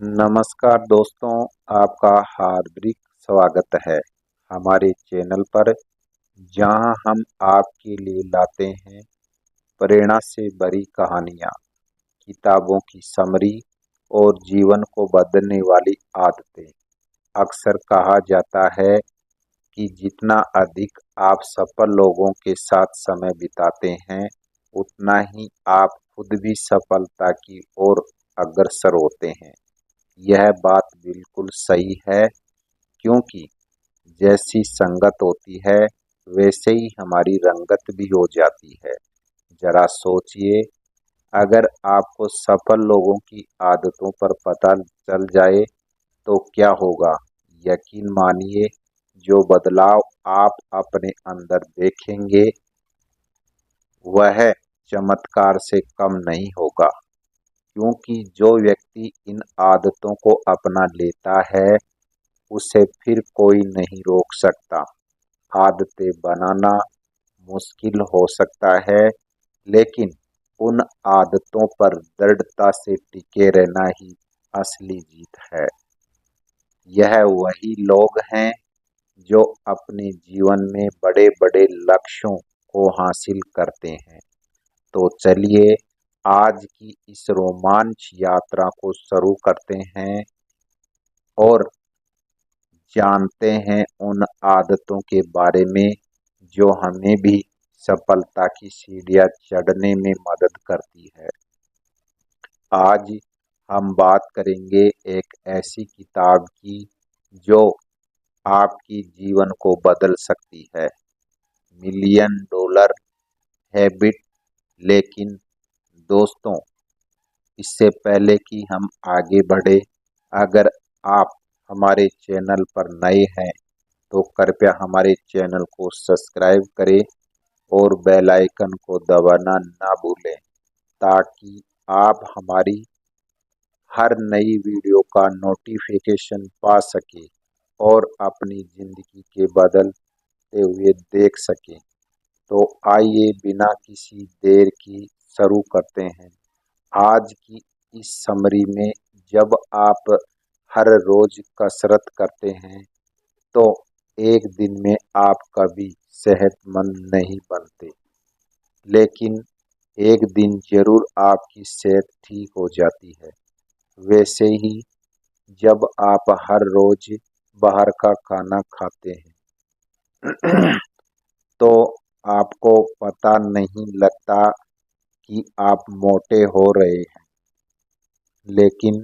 नमस्कार दोस्तों, आपका हार्दिक स्वागत है हमारे चैनल पर, जहां हम आपके लिए लाते हैं प्रेरणा से भरी कहानियां, किताबों की समरी और जीवन को बदलने वाली आदतें। अक्सर कहा जाता है कि जितना अधिक आप सफल लोगों के साथ समय बिताते हैं, उतना ही आप खुद भी सफलता की ओर अग्रसर होते हैं। यह बात बिल्कुल सही है, क्योंकि जैसी संगत होती है वैसे ही हमारी रंगत भी हो जाती है। जरा सोचिए, अगर आपको सफल लोगों की आदतों पर पता चल जाए तो क्या होगा। यकीन मानिए, जो बदलाव आप अपने अंदर देखेंगे वह चमत्कार से कम नहीं होगा, क्योंकि जो व्यक्ति इन आदतों को अपना लेता है उसे फिर कोई नहीं रोक सकता। आदतें बनाना मुश्किल हो सकता है, लेकिन उन आदतों पर दृढ़ता से टिके रहना ही असली जीत है। यह वही लोग हैं जो अपने जीवन में बड़े बड़े लक्ष्यों को हासिल करते हैं। तो चलिए, आज की इस रोमांच यात्रा को शुरू करते हैं और जानते हैं उन आदतों के बारे में जो हमें भी सफलता की सीढ़ियां चढ़ने में मदद करती है। आज हम बात करेंगे एक ऐसी किताब की जो आपकी जीवन को बदल सकती है, मिलियन डॉलर हैबिट। लेकिन दोस्तों, इससे पहले कि हम आगे बढ़े, अगर आप हमारे चैनल पर नए हैं तो कृपया हमारे चैनल को सब्सक्राइब करें और बेल आइकन को दबाना ना भूलें, ताकि आप हमारी हर नई वीडियो का नोटिफिकेशन पा सकें और अपनी ज़िंदगी के बदलते हुए देख सकें। तो आइए बिना किसी देर की शुरू करते हैं आज की इस समरी में। जब आप हर रोज कसरत करते हैं तो एक दिन में आप कभी सेहतमंद नहीं बनते, लेकिन एक दिन जरूर आपकी सेहत ठीक हो जाती है। वैसे ही जब आप हर रोज बाहर का खाना खाते हैं तो आपको पता नहीं लगता कि आप मोटे हो रहे हैं, लेकिन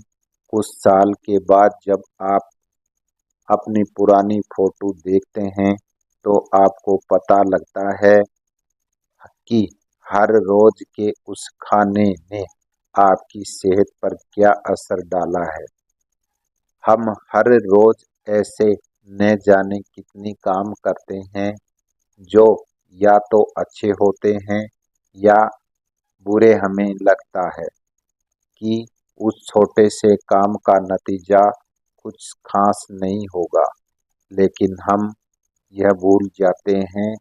कुछ साल के बाद जब आप अपनी पुरानी फोटो देखते हैं तो आपको पता लगता है कि हर रोज के उस खाने ने आपकी सेहत पर क्या असर डाला है। हम हर रोज ऐसे न जाने कितनी काम करते हैं जो या तो अच्छे होते हैं या बुरे। हमें लगता है कि उस छोटे से काम का नतीजा कुछ खास नहीं होगा, लेकिन हम यह भूल जाते हैं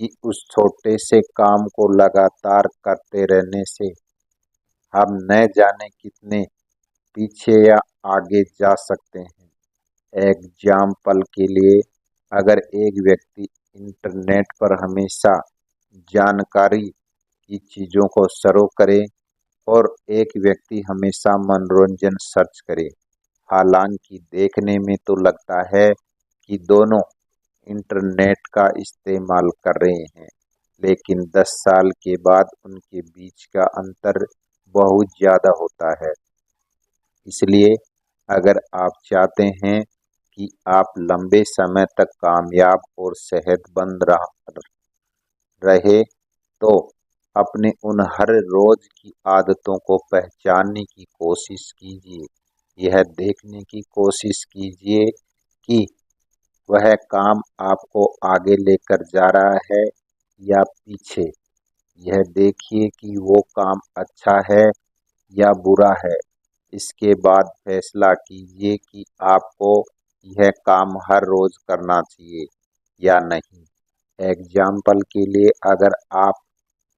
कि उस छोटे से काम को लगातार करते रहने से हम न जाने कितने पीछे या आगे जा सकते हैं। एग्जाम्पल के लिए, अगर एक व्यक्ति इंटरनेट पर हमेशा जानकारी की चीज़ों को सर्च करे और एक व्यक्ति हमेशा मनोरंजन सर्च करे, हालांकि देखने में तो लगता है कि दोनों इंटरनेट का इस्तेमाल कर रहे हैं, लेकिन 10 साल के बाद उनके बीच का अंतर बहुत ज़्यादा होता है। इसलिए अगर आप चाहते हैं कि आप लंबे समय तक कामयाब और सेहतमंद रहे, तो अपने उन हर रोज की आदतों को पहचानने की कोशिश कीजिए। यह देखने की कोशिश कीजिए कि वह काम आपको आगे लेकर जा रहा है या पीछे। यह देखिए कि वो काम अच्छा है या बुरा है। इसके बाद फैसला कीजिए कि आपको यह काम हर रोज करना चाहिए या नहीं। एग्जाम्पल के लिए, अगर आप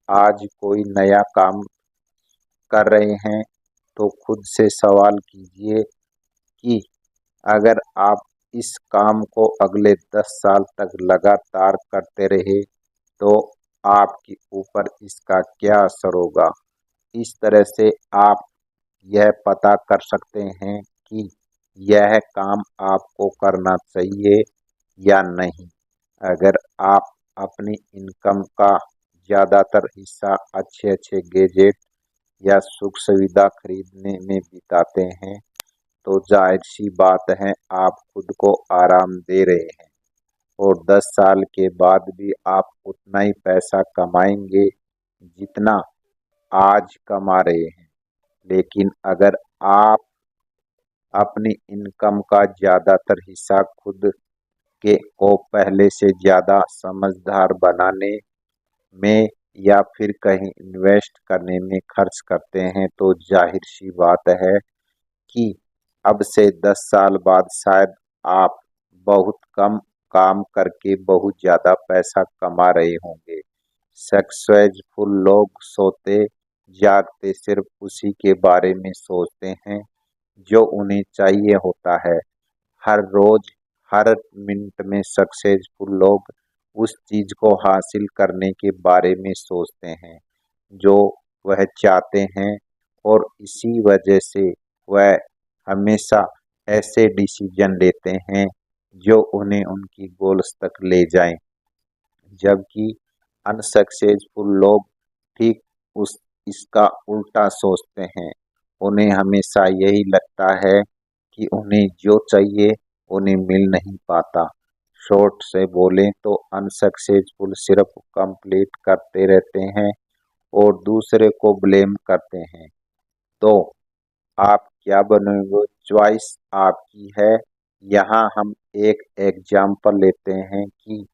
आज कोई नया काम कर रहे हैं तो खुद से सवाल कीजिए, कि अगर आप इस काम को अगले 10 साल तक लगातार करते रहे तो आपके ऊपर इसका क्या असर होगा। इस तरह से आप यह पता कर सकते हैं कि यह काम आपको करना चाहिए या नहीं। अगर आप अपनी इनकम का ज़्यादातर हिस्सा अच्छे अच्छे गैजेट या सुख सुविधा खरीदने में बिताते हैं तो जाहिर सी बात है आप खुद को आराम दे रहे हैं और 10 साल के बाद भी आप उतना ही पैसा कमाएंगे जितना आज कमा रहे हैं। लेकिन अगर आप अपनी इनकम का ज़्यादातर हिस्सा खुद के को पहले से ज़्यादा समझदार बनाने में या फिर कहीं इन्वेस्ट करने में खर्च करते हैं तो जाहिर सी बात है कि अब से 10 साल बाद शायद आप बहुत कम काम करके बहुत ज़्यादा पैसा कमा रहे होंगे। सक्सेसफुल लोग सोते जागते सिर्फ उसी के बारे में सोचते हैं जो उन्हें चाहिए होता है। हर रोज हर मिनट में सक्सेसफुल लोग उस चीज को हासिल करने के बारे में सोचते हैं जो वह चाहते हैं और इसी वजह से वह हमेशा ऐसे डिसीजन लेते हैं जो उन्हें उनकी गोल्स तक ले जाएं। जबकि अनसक्सेसफुल लोग ठीक उस इसका उल्टा सोचते हैं। उन्हें हमेशा यही लगता है कि उन्हें जो चाहिए उन्हें मिल नहीं पाता। शॉर्ट से बोलें तो अनसक्सेसफुल सिर्फ कंप्लीट करते रहते हैं और दूसरे को ब्लेम करते हैं। तो आप क्या बनोगे, चॉइस आपकी है। यहाँ हम एक एग्जाम्पल लेते हैं कि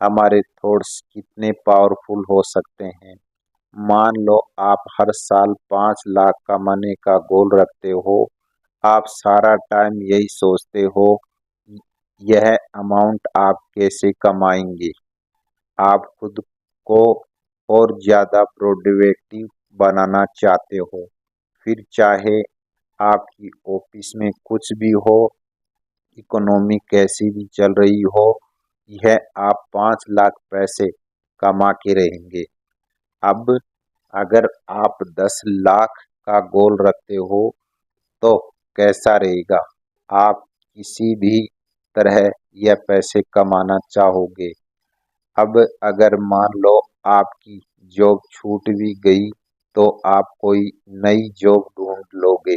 हमारे थॉट्स कितने पावरफुल हो सकते हैं। मान लो आप हर साल 5 लाख कमाने का गोल रखते हो। आप सारा टाइम यही सोचते हो यह अमाउंट आप कैसे कमाएंगे। आप खुद को और ज़्यादा प्रोडक्टिव बनाना चाहते हो। फिर चाहे आपकी ऑफिस में कुछ भी हो, इकोनॉमी कैसी भी चल रही हो, यह आप 5 लाख पैसे कमा के रहेंगे। अब अगर आप 10 लाख का गोल रखते हो तो कैसा रहेगा। आप किसी भी तरह यह पैसे कमाना चाहोगे। अब अगर मान लो आपकी जॉब छूट भी गई तो आप कोई नई जॉब ढूंढ लोगे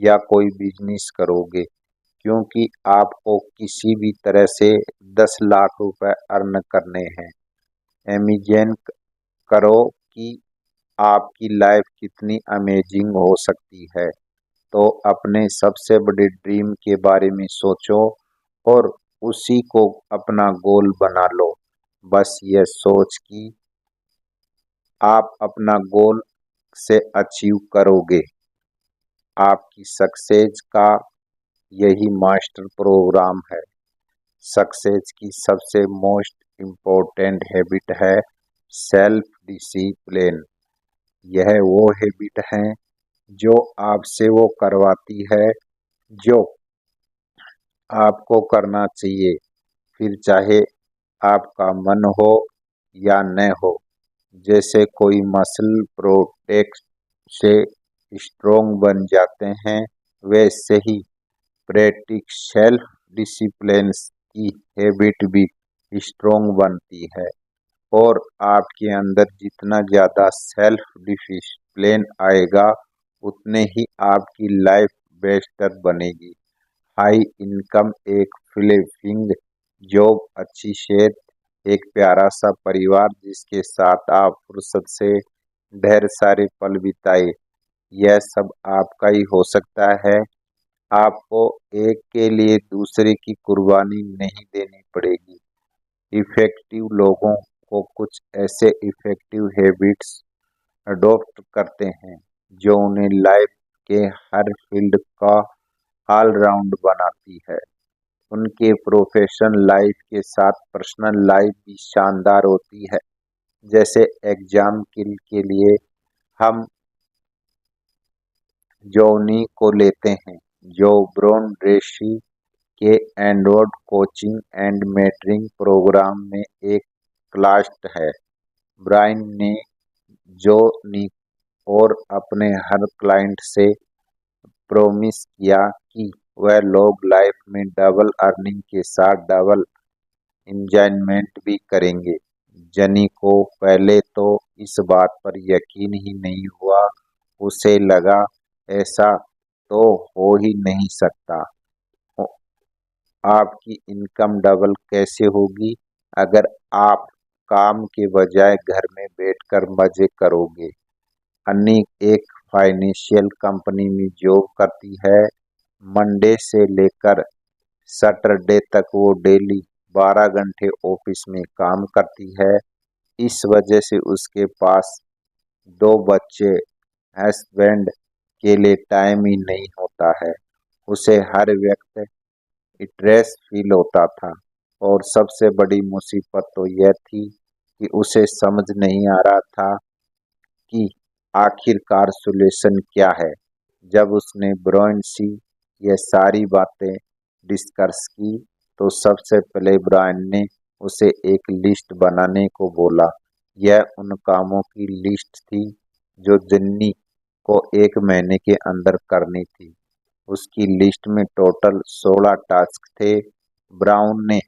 या कोई बिजनेस करोगे क्योंकि आपको किसी भी तरह से 10 लाख रुपए अर्न करने हैं। इमेजिन करो कि आपकी लाइफ कितनी अमेजिंग हो सकती है। तो अपने सबसे बड़े ड्रीम के बारे में सोचो और उसी को अपना गोल बना लो। बस ये सोच कि आप अपना गोल से अचीव करोगे। आपकी सक्सेस का यही मास्टर प्रोग्राम है। सक्सेस की सबसे मोस्ट इम्पोर्टेंट हैबिट है सेल्फ डिसिप्लिन। यह वो हैबिट है जो आपसे वो करवाती है जो आपको करना चाहिए, फिर चाहे आपका मन हो या न हो। जैसे कोई मसल प्रोटेक्ट से स्ट्रोंग बन जाते हैं वैसे ही प्रैक्टिस सेल्फ डिसिप्लिन की हैबिट भी स्ट्रोंग बनती है। और आपके अंदर जितना ज़्यादा सेल्फ डिसिप्लिन आएगा उतने ही आपकी लाइफ बेहतर बनेगी। हाई इनकम, एक फिलिपिंग जॉब, अच्छी सेहत, एक प्यारा सा परिवार जिसके साथ आप फुर्सत से ढेर सारे पल बिताए, यह सब आपका ही हो सकता है। आपको एक के लिए दूसरे की कुर्बानी नहीं देनी पड़ेगी। इफेक्टिव लोगों को कुछ ऐसे इफेक्टिव हैबिट्स अडॉप्ट करते हैं जो उन्हें लाइफ के हर फील्ड का ऑल राउंड बनाती है। उनके प्रोफेशनल लाइफ के साथ पर्सनल लाइफ भी शानदार होती है। जैसे एग्जाम के लिए हम जॉनी को लेते हैं। जो ब्राउन ट्रेसी के android coaching and mentoring program में एक क्लास है। ब्रायन ने जोनी और अपने हर क्लाइंट से प्रॉमिस किया कि वह लोग लाइफ में डबल अर्निंग के साथ डबल एंजॉयमेंट भी करेंगे। जनी को पहले तो इस बात पर यकीन ही नहीं हुआ। उसे लगा ऐसा तो हो ही नहीं सकता। आपकी इनकम डबल कैसे होगी अगर आप काम के बजाय घर में बैठकर मजे करोगे। अन्नी एक फाइनेंशियल कंपनी में जॉब करती है। मंडे से लेकर सैटरडे तक वो डेली 12 घंटे ऑफिस में काम करती है। इस वजह से उसके पास दो बच्चे हस्बैंड के लिए टाइम ही नहीं होता है। उसे हर वक्त स्ट्रेस फील होता था और सबसे बड़ी मुसीबत तो यह थी कि उसे समझ नहीं आ रहा था कि आखिरकार सॉल्यूशन क्या है। जब उसने ब्रायन से ये सारी बातें डिस्कस की तो सबसे पहले ब्रायन ने उसे एक लिस्ट बनाने को बोला। यह उन कामों की लिस्ट थी जो जन्नी को 1 महीने के अंदर करनी थी। उसकी लिस्ट में टोटल 16 टास्क थे। ब्राउन ने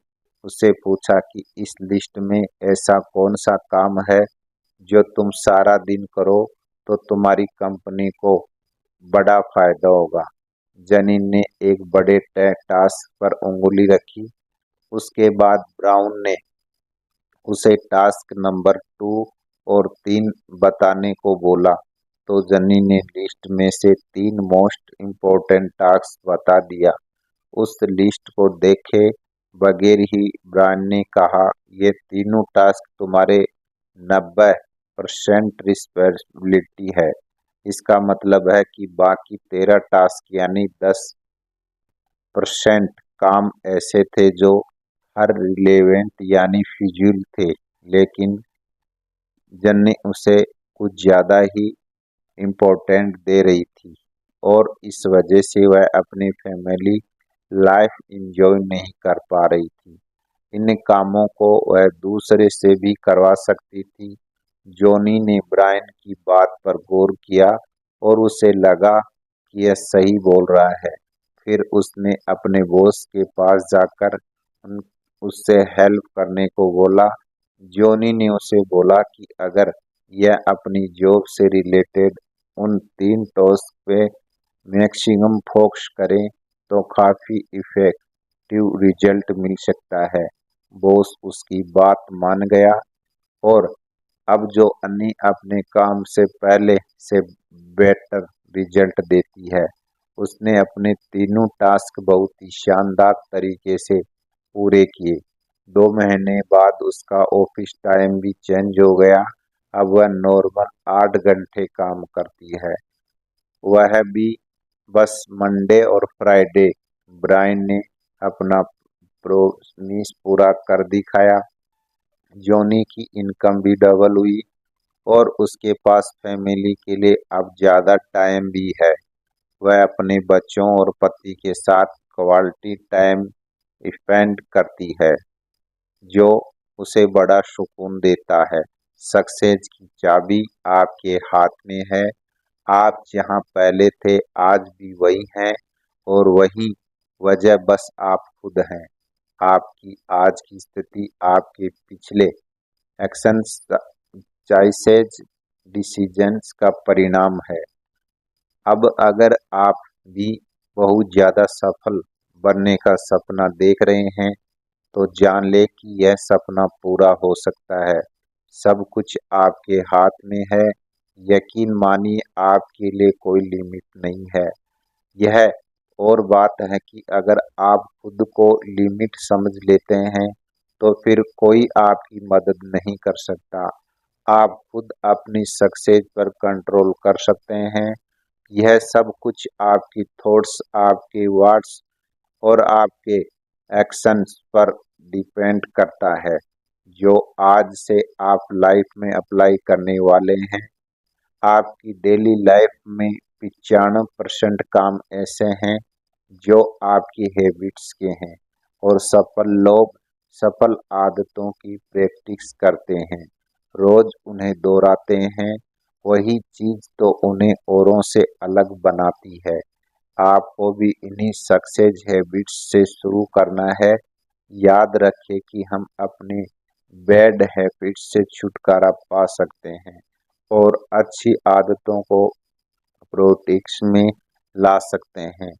उससे पूछा कि इस लिस्ट में ऐसा कौन सा काम है जो तुम सारा दिन करो तो तुम्हारी कंपनी को बड़ा फायदा होगा। जनी ने एक बड़े टास्क पर उंगली रखी। उसके बाद ब्राउन ने उसे टास्क नंबर 2 और 3 बताने को बोला तो जनी ने लिस्ट में से 3 मोस्ट इम्पोर्टेंट टास्क बता दिया। उस लिस्ट को देखे बगैर ही ब्रायन ने कहा, ये तीनों टास्क तुम्हारे 90% रिस्पॉन्सिबिलिटी है। इसका मतलब है कि बाकी 13 टास्क यानी 10% काम ऐसे थे जो हर रिलेवेंट यानी फिजूल थे, लेकिन जन ने उसे कुछ ज़्यादा ही इम्पोर्टेंट दे रही थी और इस वजह से वह अपनी फैमिली लाइफ एंजॉय नहीं कर पा रही थी। इन कामों को वह दूसरे से भी करवा सकती थी। जॉनी ने ब्रायन की बात पर गौर किया और उसे लगा कि यह सही बोल रहा है। फिर उसने अपने बॉस के पास जाकर उससे हेल्प करने को बोला। जॉनी ने उसे बोला कि अगर यह अपनी जॉब से रिलेटेड उन 3 टास्क पे मैक्सिमम फोकस करे तो काफ़ी इफेक्टिव रिजल्ट मिल सकता है। बॉस उसकी बात मान गया और अब जो अन्नी अपने काम से पहले से बेटर रिजल्ट देती है। उसने अपने तीनों टास्क बहुत ही शानदार तरीके से पूरे किए। 2 महीने बाद उसका ऑफिस टाइम भी चेंज हो गया। अब वह नॉर्मल 8 घंटे काम करती है। वह भी बस मंडे और फ्राइडे। ब्रायन ने अपना प्रोमिस पूरा कर दिखाया। जॉनी की इनकम भी डबल हुई और उसके पास फैमिली के लिए अब ज़्यादा टाइम भी है। वह अपने बच्चों और पति के साथ क्वालिटी टाइम स्पेंड करती है, जो उसे बड़ा सुकून देता है। सक्सेस की चाबी आपके हाथ में है। आप जहां पहले थे आज भी वही हैं और वही वजह बस आप खुद हैं। आपकी आज की स्थिति आपके पिछले एक्शंस, चॉइसेस, डिसीजंस का परिणाम है। अब अगर आप भी बहुत ज़्यादा सफल बनने का सपना देख रहे हैं तो जान ले कि यह सपना पूरा हो सकता है। सब कुछ आपके हाथ में है। यकीन मानिए आपके लिए कोई लिमिट नहीं है। यह और बात है कि अगर आप खुद को लिमिट समझ लेते हैं तो फिर कोई आपकी मदद नहीं कर सकता। आप खुद अपनी सक्सेस पर कंट्रोल कर सकते हैं। यह सब कुछ आपकी थॉट्स, आपके वर्ड्स और आपके एक्शंस पर डिपेंड करता है, जो आज से आप लाइफ में अप्लाई करने वाले हैं। आपकी डेली लाइफ में 95% काम ऐसे हैं जो आपकी हैबिट्स के हैं, और सफल लोग सफल आदतों की प्रैक्टिस करते हैं, रोज उन्हें दोहराते हैं। वही चीज तो उन्हें औरों से अलग बनाती है। आपको भी इन्हीं सक्सेस हैबिट्स से शुरू करना है। याद रखें कि हम अपने बैड हैबिट्स से छुटकारा पा सकते हैं और अच्छी आदतों को प्रैक्टिस में ला सकते हैं।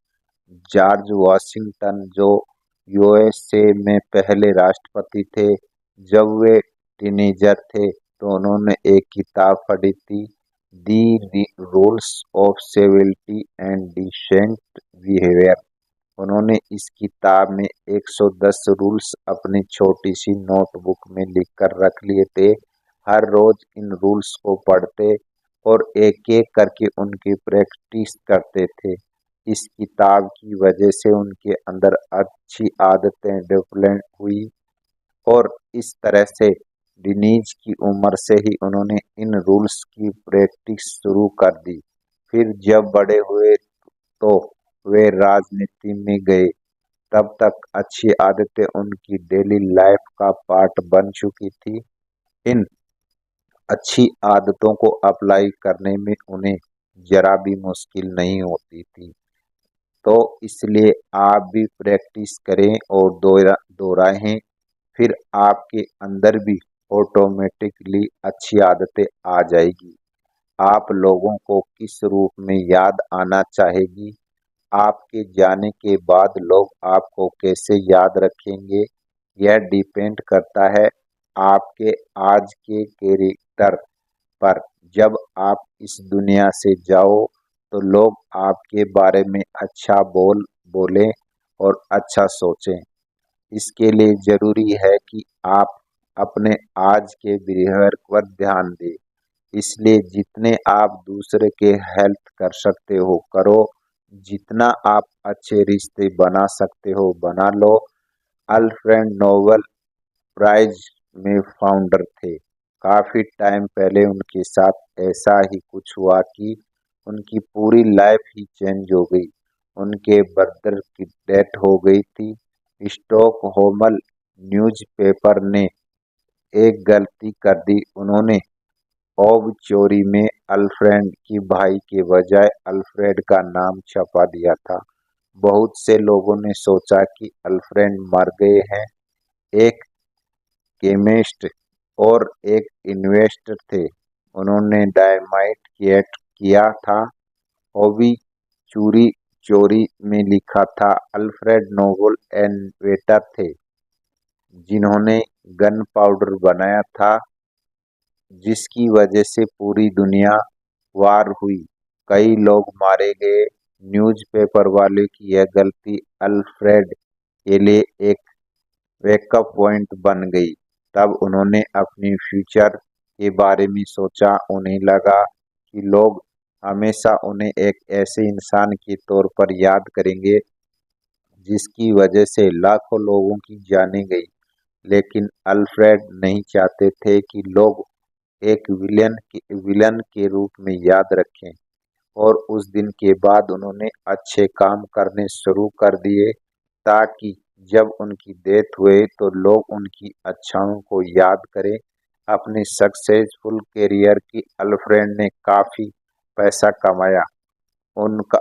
जॉर्ज वॉशिंगटन, जो यूएसए में पहले राष्ट्रपति थे, जब वे टीनेजर थे तो उन्होंने एक किताब पढ़ी थी, the rules of civility and decent behaviour. उन्होंने इस किताब में 110 रूल्स अपनी छोटी सी नोटबुक में लिखकर रख लिए थे। हर रोज इन रूल्स को पढ़ते और एक एक करके उनकी प्रैक्टिस करते थे। इस किताब की वजह से उनके अंदर अच्छी आदतें डेवलप हुई और इस तरह से टीनेज की उम्र से ही उन्होंने इन रूल्स की प्रैक्टिस शुरू कर दी। फिर जब बड़े हुए तो वे राजनीति में गए। तब तक अच्छी आदतें उनकी डेली लाइफ का पार्ट बन चुकी थी। इन अच्छी आदतों को अप्लाई करने में उन्हें जरा भी मुश्किल नहीं होती थी। तो इसलिए आप भी प्रैक्टिस करें और दोहराएं, फिर आपके अंदर भी ऑटोमेटिकली अच्छी आदतें आ जाएगी। आप लोगों को किस रूप में याद आना चाहेगी, आपके जाने के बाद लोग आपको कैसे याद रखेंगे, यह डिपेंड करता है आपके आज के कैरेक्टर पर। जब आप इस दुनिया से जाओ तो लोग आपके बारे में अच्छा बोलें और अच्छा सोचें। इसके लिए जरूरी है कि आप अपने आज के बिहेवियर पर ध्यान दें। इसलिए जितने आप दूसरे के हेल्प कर सकते हो करो, जितना आप अच्छे रिश्ते बना सकते हो बना लो। अल्फ्रेड नोबेल प्राइज में फाउंडर थे। काफी टाइम पहले उनके साथ ऐसा ही कुछ हुआ कि उनकी पूरी लाइफ ही चेंज हो गई। उनके ब्रदर की डेथ हो गई थी। स्टॉकहोम न्यूज़पेपर ने एक गलती कर दी। उन्होंने ओबचोरी में अल्फ्रेड की भाई के बजाय अल्फ्रेड का नाम छपा दिया था। बहुत से लोगों ने सोचा कि अल्फ्रेड मर गए हैं। एक केमिस्ट और एक इन्वेस्टर थे। उन्होंने डायनामाइट क्रिएट किया था। ओबी चोरी चोरी में लिखा था अल्फ्रेड नोबेल इन्वेंटर थे, जिन्होंने गन पाउडर बनाया था, जिसकी वजह से पूरी दुनिया वार हुई। कई लोग मारे गए। न्यूज़पेपर वाले की यह गलती अल्फ्रेड के लिए एक वेकअप पॉइंट बन गई। तब उन्होंने अपनी फ्यूचर के बारे में सोचा। उन्हें लगा कि लोग हमेशा उन्हें एक ऐसे इंसान के तौर पर याद करेंगे जिसकी वजह से लाखों लोगों की जानें गई। लेकिन अल्फ्रेड नहीं चाहते थे कि लोग एक विलन के रूप में याद रखें, और उस दिन के बाद उन्होंने अच्छे काम करने शुरू कर दिए ताकि जब उनकी डेथ हुए तो लोग उनकी अच्छाइयों को याद करें। अपने सक्सेसफुल करियर की अल्फ्रेड ने काफी पैसा कमाया। उनका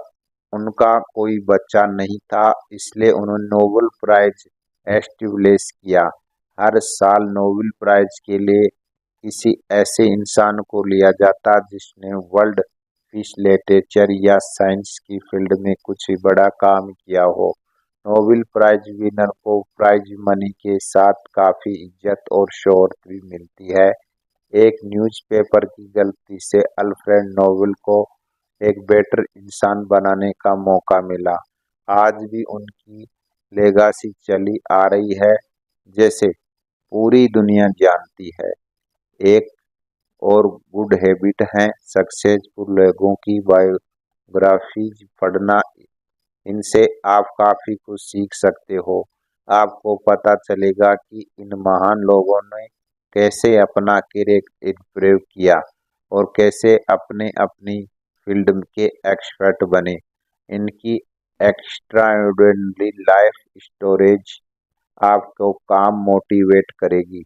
उनका कोई बच्चा नहीं था, इसलिए उन्होंने नोबेल प्राइज एस्टेब्लिश किया। हर साल नोबेल प्राइज के लिए किसी ऐसे इंसान को लिया जाता जिसने वर्ल्ड पीस, लिटरेचर या साइंस की फील्ड में कुछ बड़ा काम किया हो। नोबेल प्राइज विनर को प्राइज मनी के साथ काफी इज्जत और शोहरत भी मिलती है। एक न्यूज़पेपर की गलती से अल्फ्रेड नोबेल को एक बेटर इंसान बनाने का मौका मिला। आज भी उनकी लेगासी चली आ रही है, जैसे पूरी दुनिया जानती है। एक और गुड हैबिट है सक्सेसफुल लोगों की बायोग्राफीज पढ़ना। इनसे आप काफी कुछ सीख सकते हो। आपको पता चलेगा कि इन महान लोगों ने कैसे अपना करियर इम्प्रूव किया और कैसे अपने अपनी फील्ड के एक्सपर्ट बने। इनकी एक्स्ट्राऑर्डिनरी लाइफ स्टोरेज आपको काम मोटिवेट करेगी।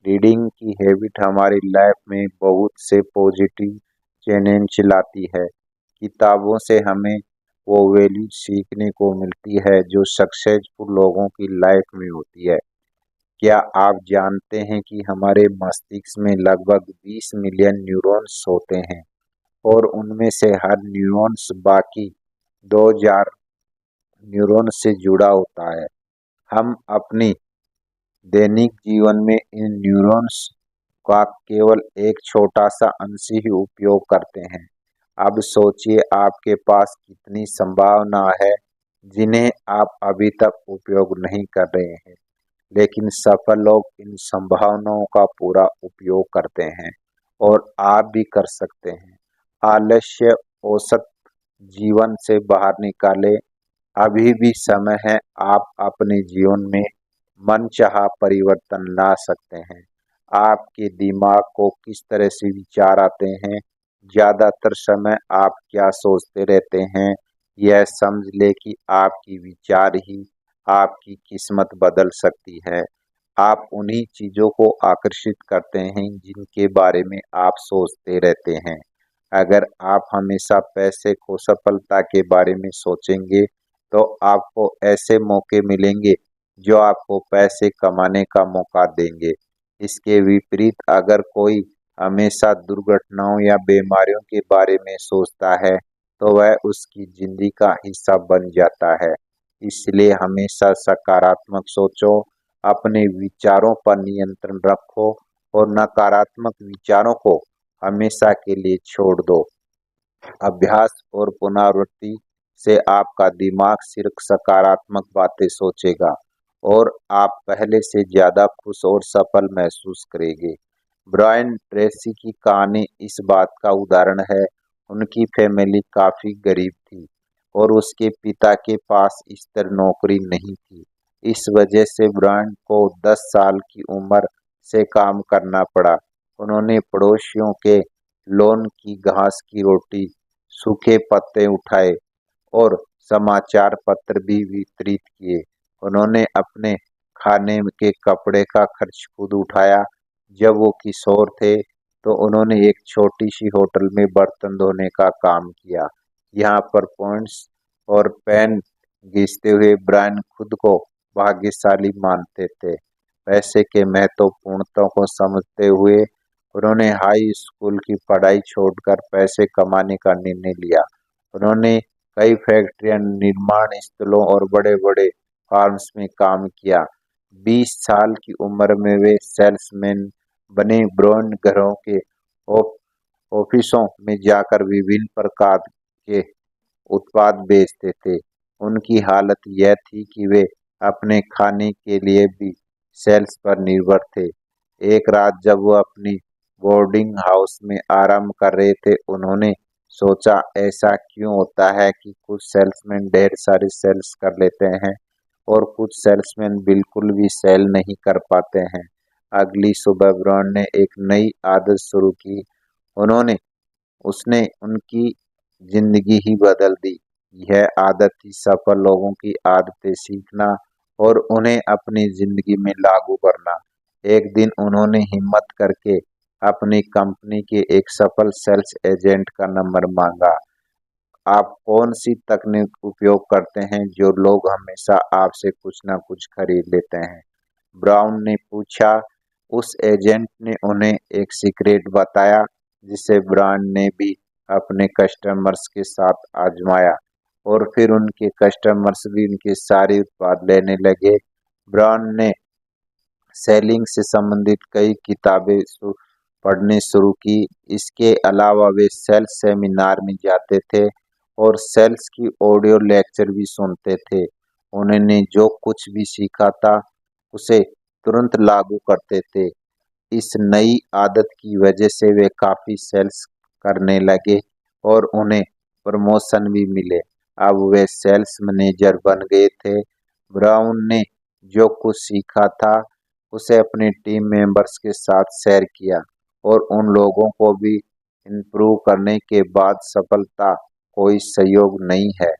रीडिंग की हैबिट हमारी लाइफ में बहुत से पॉजिटिव चेंज लाती है। किताबों से हमें वो वैल्यू सीखने को मिलती है जो सक्सेसफुल लोगों की लाइफ में होती है। क्या आप जानते हैं कि हमारे मस्तिष्क में लगभग 20 मिलियन न्यूरॉन्स होते हैं और उनमें से हर न्यूरॉन्स बाकी 2000 न्यूरॉन से जुड़ा होता है। हम अपनी दैनिक जीवन में इन न्यूरॉन्स का केवल एक छोटा सा अंश ही उपयोग करते हैं। अब सोचिए आपके पास कितनी संभावना है जिन्हें आप अभी तक उपयोग नहीं कर रहे हैं, लेकिन सफल लोग इन संभावनाओं का पूरा उपयोग करते हैं और आप भी कर सकते हैं। आलस्य औसत जीवन से बाहर निकाले, अभी भी समय है। आप अपने जीवन में मनचाहा परिवर्तन ला सकते हैं। आपके दिमाग को किस तरह से विचार आते हैं, ज्यादातर समय आप क्या सोचते रहते हैं, यह समझ ले कि आपकी विचार ही आपकी किस्मत बदल सकती है। आप उन्हीं चीजों को आकर्षित करते हैं जिनके बारे में आप सोचते रहते हैं। अगर आप हमेशा पैसे को सफलता के बारे में सोचेंगे तो आपको ऐसे मौके मिलेंगे जो आपको पैसे कमाने का मौका देंगे। इसके विपरीत अगर कोई हमेशा दुर्घटनाओं या बीमारियों के बारे में सोचता है तो वह उसकी जिंदगी का हिस्सा बन जाता है। इसलिए हमेशा सकारात्मक सोचो, अपने विचारों पर नियंत्रण रखो और नकारात्मक विचारों को हमेशा के लिए छोड़ दो। अभ्यास और पुनरावृत्ति से आपका दिमाग सिर्फ सकारात्मक बातें सोचेगा और आप पहले से ज्यादा खुश और सफल महसूस करेंगे। ब्रायन ट्रेसी की कहानी इस बात का उदाहरण है। उनकी फैमिली काफी गरीब थी और उसके पिता के पास स्थिर नौकरी नहीं थी। इस वजह से ब्रायन को 10 साल की उम्र से काम करना पड़ा। उन्होंने पड़ोसियों के लॉन की घास की रोटी, सूखे पत्ते उठाए और समाचार पत्र भी वितरित किए। उन्होंने अपने खाने के कपड़े का खर्च खुद उठाया। जब वो किशोर थे तो उन्होंने एक छोटी सी होटल में बर्तन धोने का काम किया। यहाँ पर पॉइंट्स और पेन घिसते हुए ब्रायन खुद को भाग्यशाली मानते थे। पैसे के महत्वपूर्णता को समझते हुए उन्होंने हाई स्कूल की पढ़ाई छोड़कर पैसे कमाने का निर्णय लिया। उन्होंने कई फैक्ट्रियां, निर्माण स्थलों और बड़े बड़े फार्म्स में काम किया। 20 साल की उम्र में वे सेल्समैन बने। ब्रांड घरों के ऑफ- ऑफिसों में जाकर विभिन्न प्रकार के उत्पाद बेचते थे। उनकी हालत यह थी कि वे अपने खाने के लिए भी सेल्स पर निर्भर थे। एक रात जब वो अपनी बोर्डिंग हाउस में आराम कर रहे थे, उन्होंने सोचा ऐसा क्यों होता है कि कुछ सेल्समैन ढेर सारे सेल्स कर लेते हैं और कुछ सेल्समैन बिल्कुल भी सेल नहीं कर पाते हैं। अगली सुबह ब्रांड ने एक नई आदत शुरू की। उन्होंने उसने उनकी जिंदगी ही बदल दी। यह आदत थी सफल लोगों की आदतें सीखना और उन्हें अपनी जिंदगी में लागू करना। एक दिन उन्होंने हिम्मत करके अपनी कंपनी के एक सफल सेल्स एजेंट का नंबर मांगा। आप कौन सी तकनीक उपयोग करते हैं जो लोग हमेशा आपसे कुछ ना कुछ खरीद लेते हैं? ब्राउन ने पूछा। उस एजेंट ने उन्हें एक सीक्रेट बताया जिसे ब्रांड ने भी अपने कस्टमर्स के साथ आजमाया और फिर उनके कस्टमर्स भी उनके सारे उत्पाद लेने लगे। ब्रांड ने सेलिंग से संबंधित कई किताबें पढ़नी शुरू की। इसके अलावा वे सेल्स सेमिनार में जाते थे और सेल्स की ऑडियो लेक्चर भी सुनते थे। उन्होंने जो कुछ भी सीखा था उसे तुरंत लागू करते थे। इस नई आदत की वजह से वे काफी सेल्स करने लगे और उन्हें प्रमोशन भी मिले। अब वे सेल्स मैनेजर बन गए थे। ब्राउन ने जो कुछ सीखा था उसे अपने टीम मेंबर्स के साथ शेयर किया और उन लोगों को भी इम्प्रूव करने के बाद सफलता कोई सहयोग नहीं है,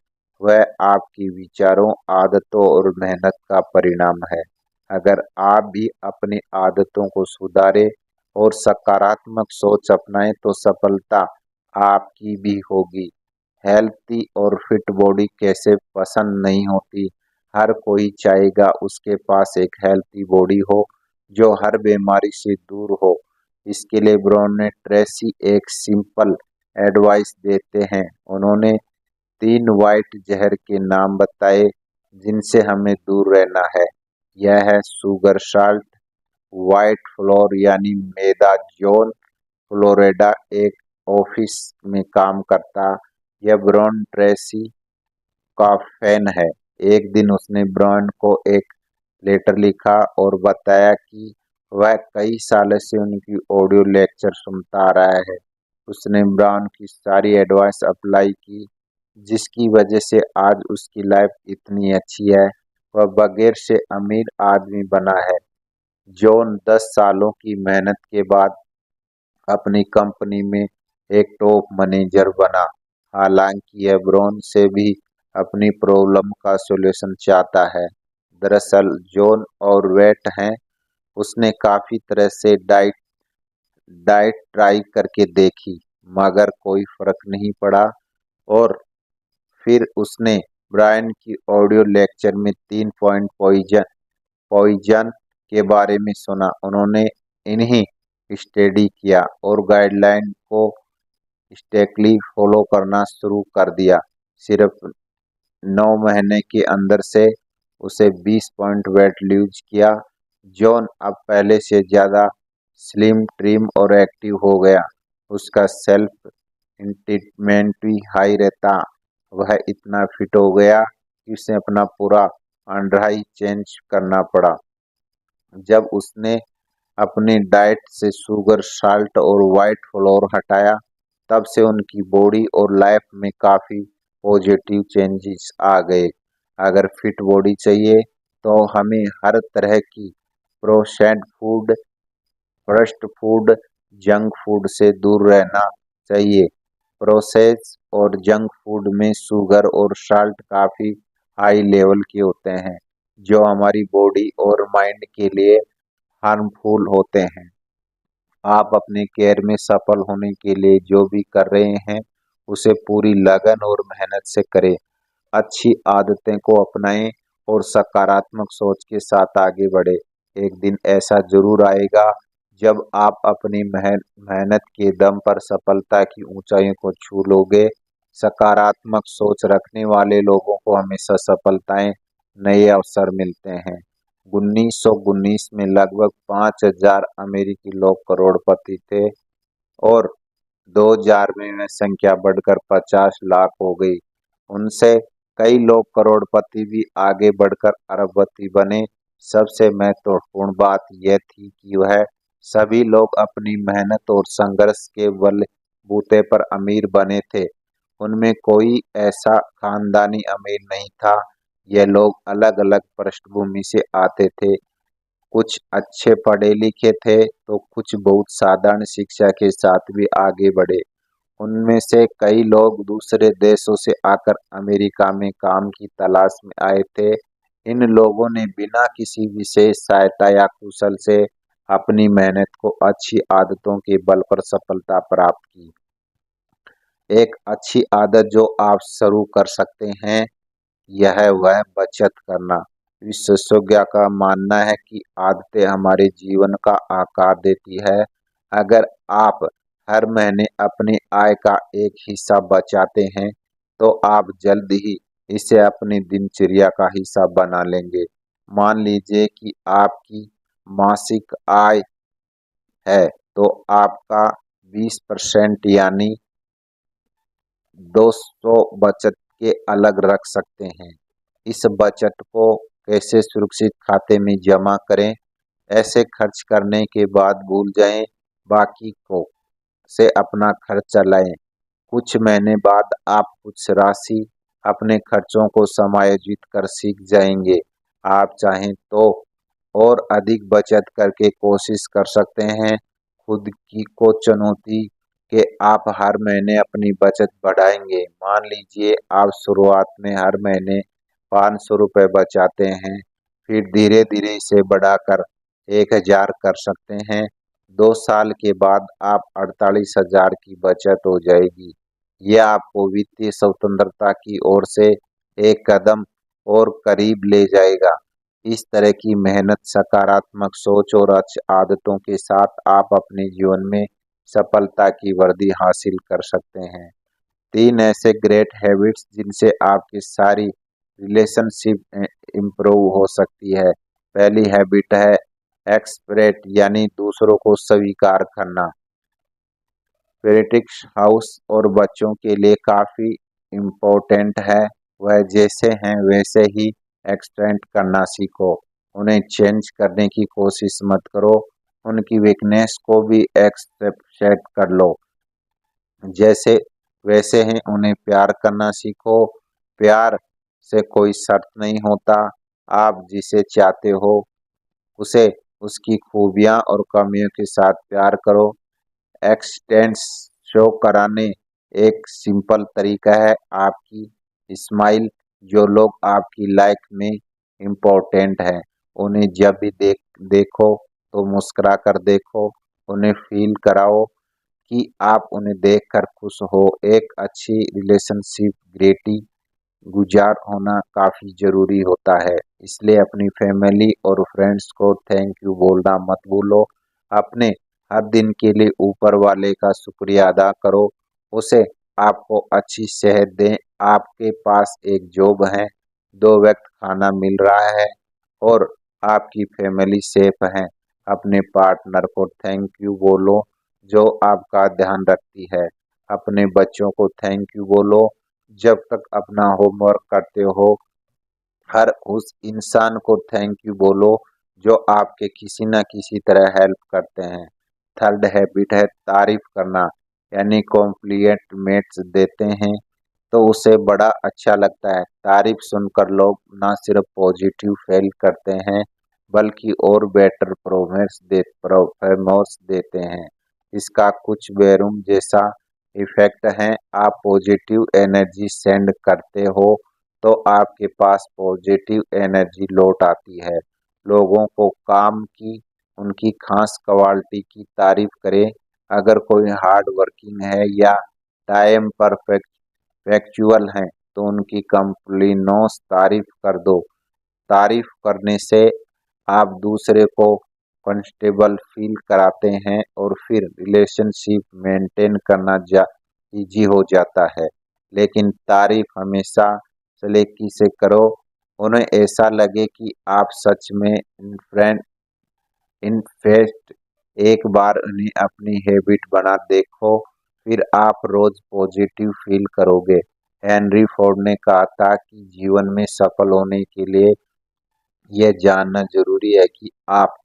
वह आपके विचारों, आदतों और मेहनत का परिणाम है। अगर आप भी अपनी आदतों को सुधारें और सकारात्मक सोच अपनाएं तो सफलता आपकी भी होगी। हेल्थी और फिट बॉडी कैसे पसंद नहीं होती? हर कोई चाहेगा उसके पास एक हेल्थी बॉडी हो जो हर बीमारी से दूर हो। इसके लिए ब्राउन ट्रेसी एक सिंपल एडवाइस देते हैं। उन्होंने 3 व्हाइट जहर के नाम बताए जिनसे हमें दूर रहना है। यह है शुगर साल्ट, व्हाइट फ्लोर यानी मैदा। जॉन फ्लोरिडा एक ऑफिस में काम करता। यह ब्राउन ट्रेसी का फैन है। एक दिन उसने ब्राउन को एक लेटर लिखा और बताया कि वह कई सालों से उनकी ऑडियो लेक्चर सुनता आ रहा है। उसने ब्राउन की सारी एडवाइस अप्लाई की, जिसकी वजह से आज उसकी लाइफ इतनी अच्छी है। वह बगैर से अमीर आदमी बना है। जॉन 10 सालों की मेहनत के बाद अपनी कंपनी में एक टॉप मैनेजर बना। हालांकि यह ब्राउन से भी अपनी प्रॉब्लम का सॉल्यूशन चाहता है। दरअसल जॉन और वेट हैं। उसने काफी तरह से डाइट डाइट ट्राई करके देखी, मगर कोई फर्क नहीं पड़ा। और फिर उसने ब्रायन की ऑडियो लेक्चर में 3 पॉइंट पॉइजन पॉइजन के बारे में सुना। उन्होंने इन्हीं स्टडी किया और गाइडलाइन को स्ट्रिक्टली फॉलो करना शुरू कर दिया। सिर्फ 9 महीने के अंदर से उसे 20 पॉइंट वेट लूज किया। जॉन अब पहले से ज़्यादा स्लिम, ट्रिम और एक्टिव हो गया। उसका सेल्फ इंटीमेंट भी हाई रहता। वह इतना फिट हो गया कि उसे अपना पूरा अंडर ही चेंज करना पड़ा। जब उसने अपनी डाइट से शुगर, साल्ट और व्हाइट फ्लोर हटाया, तब से उनकी बॉडी और लाइफ में काफ़ी पॉजिटिव चेंजेस आ गए। अगर फिट बॉडी चाहिए तो हमें हर तरह की processed food, fast food, junk food से दूर रहना चाहिए। प्रोसेस और जंक फूड में शुगर और साल्ट काफ़ी हाई लेवल के होते हैं, जो हमारी बॉडी और माइंड के लिए हार्मफुल होते हैं। आप अपने कैरियर में सफल होने के लिए जो भी कर रहे हैं, उसे पूरी लगन और मेहनत से करें। अच्छी आदतें को अपनाएं और सकारात्मक सोच के साथ आगे बढ़े। एक दिन ऐसा ज़रूर आएगा जब आप अपनी मेहनत के दम पर सफलता की ऊंचाइयों को छू लोगे। सकारात्मक सोच रखने वाले लोगों को हमेशा सफलताएं, नए अवसर मिलते हैं। 1919 में लगभग 5,000 अमेरिकी लोग करोड़पति थे और 2000 में वह संख्या बढ़कर 50 लाख हो गई। उनसे कई लोग करोड़पति भी आगे बढ़कर अरबपति बने। सबसे महत्वपूर्ण बात यह थी कि वह सभी लोग अपनी मेहनत और संघर्ष के बलबूते पर अमीर बने थे। उनमें कोई ऐसा खानदानी अमीर नहीं था। ये लोग अलग अलग पृष्ठभूमि से आते थे। कुछ अच्छे पढ़े लिखे थे तो कुछ बहुत साधारण शिक्षा के साथ भी आगे बढ़े। उनमें से कई लोग दूसरे देशों से आकर अमेरिका में काम की तलाश में आए थे। इन लोगों ने बिना किसी विशेष सहायता या कौशल से अपनी मेहनत को अच्छी आदतों के बल पर सफलता प्राप्त की। एक अच्छी आदत जो आप शुरू कर सकते हैं, यह वह बचत करना। विशेषज्ञों का मानना है कि आदतें हमारे जीवन का आकार देती है। अगर आप हर महीने अपनी आय का एक हिस्सा बचाते हैं, तो आप जल्द ही इसे अपनी दिनचर्या का हिस्सा बना लेंगे। मान लीजिए कि आपकी मासिक आय है, तो आपका 20% यानी 200 बचत के अलग रख सकते हैं। इस बचत को कैसे सुरक्षित खाते में जमा करें? ऐसे खर्च करने के बाद भूल जाएं, बाकी को से अपना खर्च चलाएं। कुछ महीने बाद आप कुछ राशि अपने खर्चों को समायोजित कर सीख जाएंगे। आप चाहें तो और अधिक बचत करके कोशिश कर सकते हैं। खुद की को चुनौती कि आप हर महीने अपनी बचत बढ़ाएंगे। मान लीजिए आप शुरुआत में हर महीने 500 रुपये बचाते हैं, फिर धीरे धीरे इसे बढ़ाकर 1000 कर सकते हैं। 2 साल के बाद आप 48,000 की बचत हो जाएगी। यह आपको वित्तीय स्वतंत्रता की ओर से एक कदम और करीब ले जाएगा। इस तरह की मेहनत, सकारात्मक सोच और अच्छी आदतों के साथ आप अपने जीवन में सफलता की वृद्धि हासिल कर सकते हैं। 3 ऐसे ग्रेट हैबिट्स जिनसे आपकी सारी रिलेशनशिप इम्प्रूव हो सकती है। पहली हैबिट है एक्सप्रेट, यानी दूसरों को स्वीकार करना। पेरेंटिंग हाउस और बच्चों के लिए काफ़ी इम्पोर्टेंट है। वह जैसे हैं वैसे ही एक्सटेंड करना सीखो। उन्हें चेंज करने की कोशिश मत करो। उनकी वीकनेस को भी एक्सेप्ट कर लो। जैसे वैसे हैं उन्हें प्यार करना सीखो। प्यार से कोई शर्त नहीं होता। आप जिसे चाहते हो उसे उसकी खूबियाँ और कमियों के साथ प्यार करो। एक्सटेंस शो कराने एक सिंपल तरीका है आपकी स्माइल। जो लोग आपकी लाइफ में इम्पोर्टेंट हैं उन्हें जब भी देखो तो मुस्कुरा कर देखो। उन्हें फील कराओ कि आप उन्हें देखकर खुश हो। एक अच्छी रिलेशनशिप ग्रेटी गुजार होना काफ़ी ज़रूरी होता है। इसलिए अपनी फैमिली और फ्रेंड्स को थैंक यू बोलना मत भूलो। अपने हर दिन के लिए ऊपर वाले का शुक्रिया अदा करो। उसे आपको अच्छी सेहत दें, आपके पास एक जॉब है, 2 वक्त खाना मिल रहा है और आपकी फैमिली सेफ है। अपने पार्टनर को थैंक यू बोलो जो आपका ध्यान रखती है। अपने बच्चों को थैंक यू बोलो जब तक अपना होमवर्क करते हो। हर उस इंसान को थैंक यू बोलो जो आपके किसी न किसी तरह हेल्प करते हैं। थर्ड हैबिट है तारीफ करना, यानी कॉम्प्लीमेंट्स देते हैं तो उसे बड़ा अच्छा लगता है। तारीफ सुनकर लोग ना सिर्फ पॉजिटिव फील करते हैं बल्कि और बेटर परफॉर्मेंस देते हैं। इसका कुछ बेरूम जैसा इफेक्ट है। आप पॉजिटिव एनर्जी सेंड करते हो तो आपके पास पॉजिटिव एनर्जी लौट आती है। लोगों को काम की उनकी खास क्वालिटी की तारीफ करें। अगर कोई हार्ड वर्किंग है या टाइम परफेक्चुअल है तो उनकी कंप्लीनोस तारीफ कर दो। तारीफ करने से आप दूसरे को कंफर्टेबल फील कराते हैं और फिर रिलेशनशिप मेंटेन करना इजी हो जाता है। लेकिन तारीफ हमेशा सलीके से करो। उन्हें ऐसा लगे कि आप सच में इनफेक्ट एक बार उन्हें अपनी हैबिट बना देखो, फिर आप रोज पॉजिटिव फील करोगे। हेनरी फोर्ड ने कहा था कि जीवन में सफल होने के लिए यह जानना जरूरी है कि आप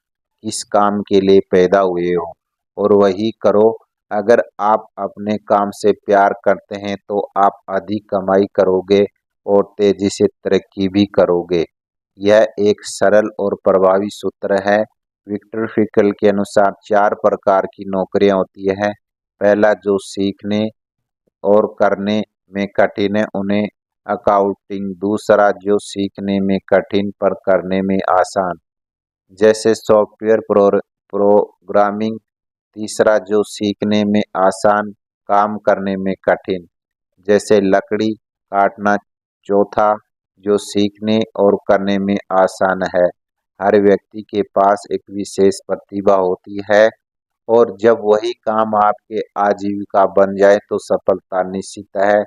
किस काम के लिए पैदा हुए हो और वही करो। अगर आप अपने काम से प्यार करते हैं तो आप अधिक कमाई करोगे और तेजी से तरक्की भी करोगे। यह एक सरल और प्रभावी सूत्र है। विक्टर फ्रैंकल के अनुसार 4 प्रकार की नौकरियां होती है। पहला, जो सीखने और करने में कठिन है उन्हें अकाउंटिंग। दूसरा, जो सीखने में कठिन पर करने में आसान, जैसे सॉफ्टवेयर प्रोग्रामिंग। तीसरा, जो सीखने में आसान, काम करने में कठिन, जैसे लकड़ी काटना। चौथा, जो सीखने और करने में आसान है। हर व्यक्ति के पास एक विशेष प्रतिभा होती है और जब वही काम आपके आजीविका बन जाए तो सफलता निश्चित है।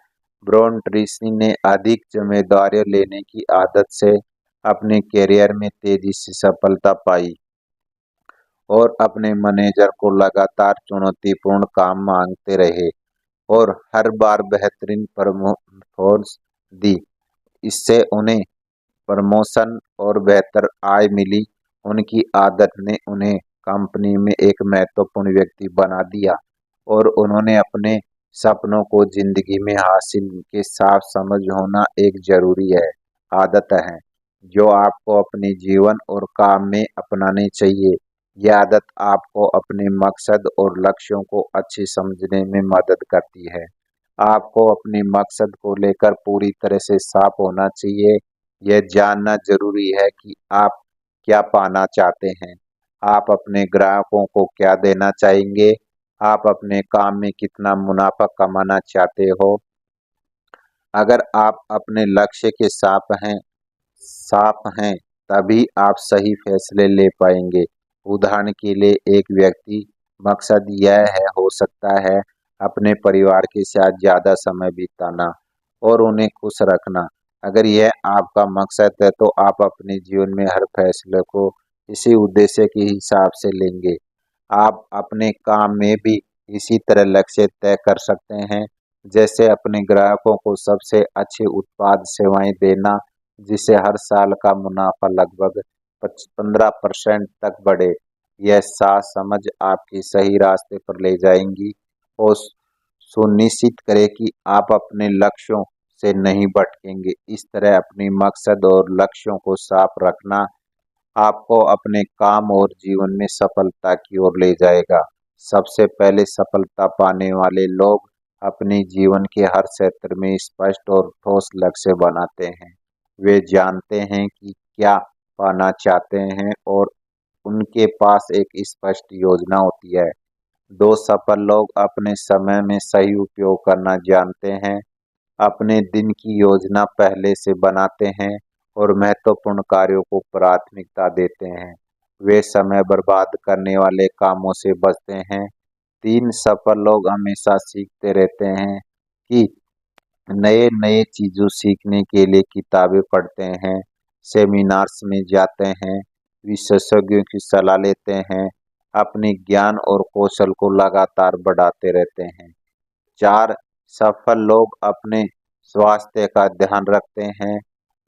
ब्रॉन ट्रेसी ने अधिक जिम्मेदारियां लेने की आदत से अपने करियर में तेजी से सफलता पाई और अपने मैनेजर को लगातार चुनौतीपूर्ण काम मांगते रहे और हर बार बेहतरीन परफॉर्मेंस दी। इससे उन्हें प्रमोशन और बेहतर आय मिली। उनकी आदत ने उन्हें कंपनी में एक महत्वपूर्ण व्यक्ति बना दिया और उन्होंने अपने सपनों को जिंदगी में हासिल के साथ समझ होना एक जरूरी है आदत है जो आपको अपने जीवन और काम में अपनानी चाहिए। यह आदत आपको अपने मकसद और लक्ष्यों को अच्छे समझने में मदद करती है। आपको अपने मकसद को लेकर पूरी तरह से साफ होना चाहिए। यह जानना जरूरी है कि आप क्या पाना चाहते हैं। आप अपने ग्राहकों को क्या देना चाहेंगे। आप अपने काम में कितना मुनाफा कमाना चाहते हो। अगर आप अपने लक्ष्य के साफ हैं तभी आप सही फैसले ले पाएंगे। उदाहरण के लिए एक व्यक्ति मकसद यह है हो सकता है अपने परिवार के साथ ज़्यादा समय बिताना और उन्हें खुश रखना। अगर यह आपका मकसद है तो आप अपने जीवन में हर फैसले को इसी उद्देश्य के हिसाब से लेंगे। आप अपने काम में भी इसी तरह लक्ष्य तय कर सकते हैं, जैसे अपने ग्राहकों को सबसे अच्छे उत्पाद सेवाएं देना, जिससे हर साल का मुनाफा लगभग 15% तक बढ़े। यह साच समझ आपकी सही रास्ते पर ले जाएंगी और सुनिश्चित करें कि आप अपने लक्ष्यों से नहीं भटकेंगे। इस तरह अपने मकसद और लक्ष्यों को साफ रखना आपको अपने काम और जीवन में सफलता की ओर ले जाएगा। सबसे पहले सफलता पाने वाले लोग अपने जीवन के हर क्षेत्र में स्पष्ट और ठोस लक्ष्य बनाते हैं। वे जानते हैं कि क्या पाना चाहते हैं और उनके पास एक स्पष्ट योजना होती है। दो सफल लोग अपने समय में सही उपयोग करना जानते हैं, अपने दिन की योजना पहले से बनाते हैं और महत्वपूर्ण कार्यों को प्राथमिकता देते हैं। वे समय बर्बाद करने वाले कामों से बचते हैं। तीन सफल लोग हमेशा सीखते रहते हैं कि नए नए चीजों सीखने के लिए किताबें पढ़ते हैं, सेमिनार्स में जाते हैं, विशेषज्ञों की सलाह लेते हैं, अपने ज्ञान और कौशल को लगातार बढ़ाते रहते हैं। चार सफल लोग अपने स्वास्थ्य का ध्यान रखते हैं।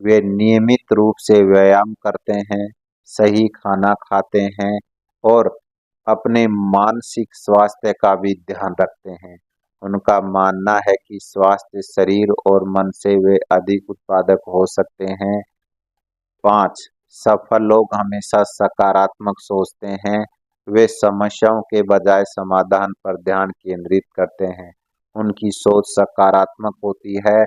वे नियमित रूप से व्यायाम करते हैं, सही खाना खाते हैं और अपने मानसिक स्वास्थ्य का भी ध्यान रखते हैं। उनका मानना है कि स्वास्थ्य शरीर और मन से वे अधिक उत्पादक हो सकते हैं। 5 सफल लोग हमेशा सकारात्मक सोचते हैं। वे समस्याओं के बजाय समाधान पर ध्यान केंद्रित करते हैं। उनकी सोच सकारात्मक होती है,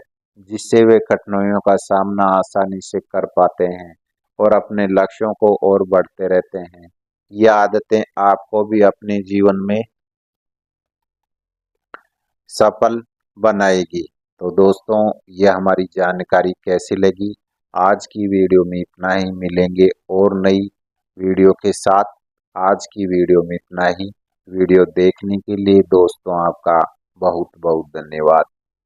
जिससे वे कठिनाइयों का सामना आसानी से कर पाते हैं और अपने लक्ष्यों को और बढ़ते रहते हैं। ये आदतें आपको भी अपने जीवन में सफल बनाएगी। तो दोस्तों, यह हमारी जानकारी कैसी लगी? आज की वीडियो में इतना ही। मिलेंगे और नई वीडियो के साथ। आज की वीडियो में इतना ही। वीडियो देखने के लिए दोस्तों आपका बहुत बहुत धन्यवाद।